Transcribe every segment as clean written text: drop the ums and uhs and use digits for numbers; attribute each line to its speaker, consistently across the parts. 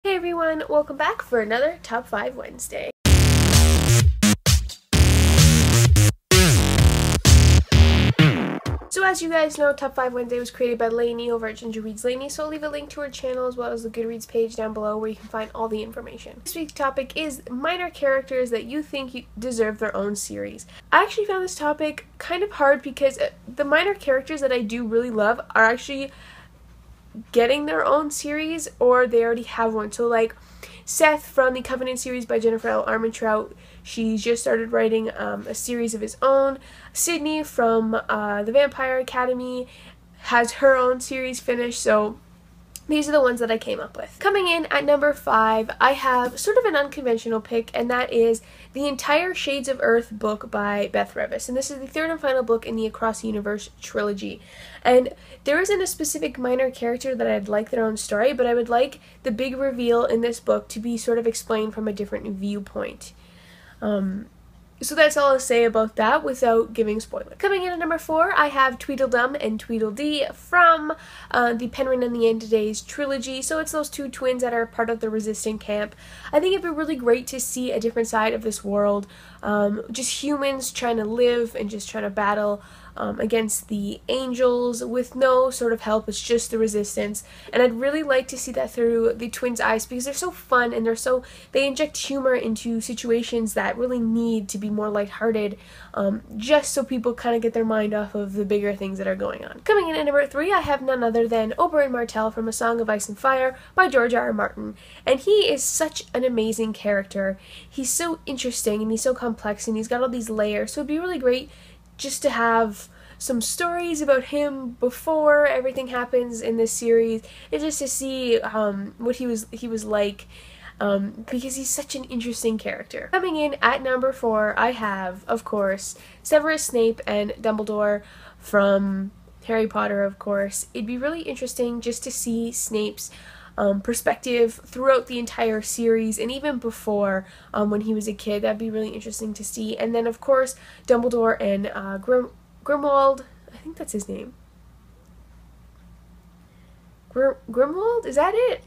Speaker 1: Hey everyone, welcome back for another Top 5 Wednesday. So as you guys know, Top 5 Wednesday was created by Lainey over at Ginger Reads Lainey, so I'll leave a link to her channel as well as the Goodreads page down below where you can find all the information. This week's topic is minor characters that you think deserve their own series. I actually found this topic kind of hard because the minor characters that I do really love are actually getting their own series or they already have one. So like Seth from the Covenant series by Jennifer L. Armentrout, she's just started writing a series of his own. Sydney from the Vampire Academy has her own series finished, so these are the ones that I came up with. Coming in at number 5, I have sort of an unconventional pick, and that is the entire Shades of Earth book by Beth Revis. And this is the third and final book in the Across the Universe trilogy. And there isn't a specific minor character that I'd like their own story, but I would like the big reveal in this book to be sort of explained from a different viewpoint. So that's all I'll say about that without giving spoilers. Coming in at number 4, I have Tweedledum and Tweedledee from the Penguin and the End-of-Days trilogy. So it's those two twins that are part of the resistant camp. I think it'd be really great to see a different side of this world. Just humans trying to live and just trying to battle against the angels with no sort of help. It's just the resistance, and I'd really like to see that through the twins' eyes because they're so fun and they inject humor into situations that really need to be more lighthearted, just so people kind of get their mind off of the bigger things that are going on. Coming in at number 3, I have none other than Oberyn Martell from A Song of Ice and Fire by George R. R. Martin, and he is such an amazing character. He's so interesting and he's so complex and he's got all these layers, so it'd be really great just to have some stories about him before everything happens in this series, and just to see what he was like, because he's such an interesting character. Coming in at number 4, I have, of course, Severus Snape and Dumbledore from Harry Potter, of course. It'd be really interesting just to see Snape's perspective throughout the entire series and even before when he was a kid. That'd be really interesting to see. And then of course Dumbledore and Grimwald, I think that's his name. Grimwald? Is that it?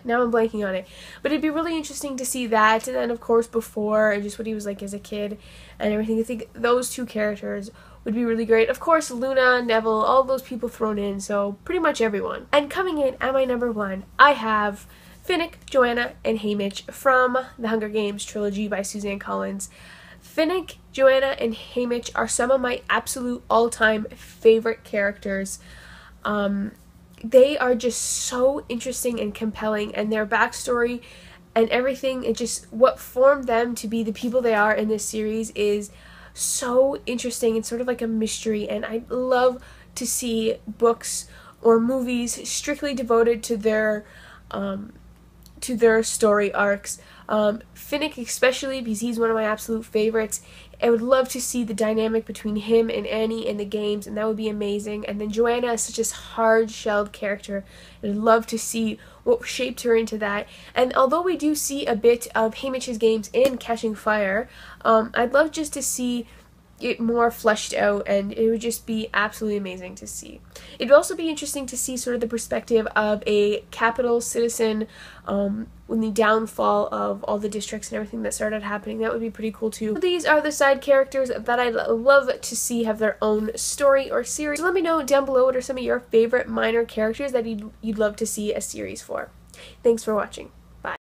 Speaker 1: Now I'm blanking on it. But it'd be really interesting to see that, and then of course before and just what he was like as a kid and everything. I think those two characters would be really great. Of course Luna, Neville, all those people thrown in, so pretty much everyone. And coming in at my number 1, I have Finnick, Joanna, and Haymitch from the Hunger Games trilogy by Suzanne Collins. Finnick, Joanna, and Haymitch are some of my absolute all-time favorite characters. They are just so interesting and compelling, and their backstory and everything, and just what formed them to be the people they are in this series is so interesting and sort of like a mystery. And I love to see books or movies strictly devoted to their story arcs. Finnick especially, because he's one of my absolute favorites. I would love to see the dynamic between him and Annie in the games, and that would be amazing. And then Joanna is such a hard-shelled character, and I'd love to see what shaped her into that. And although we do see a bit of Haymitch's games in Catching Fire, I'd love just to see it more fleshed out, and it would just be absolutely amazing to see. It'd also be interesting to see sort of the perspective of a capital citizen when the downfall of all the districts and everything that started happening. That would be pretty cool too. So these are the side characters that I'd love to see have their own story or series. So let me know down below what are some of your favorite minor characters that you'd love to see a series for. Thanks for watching.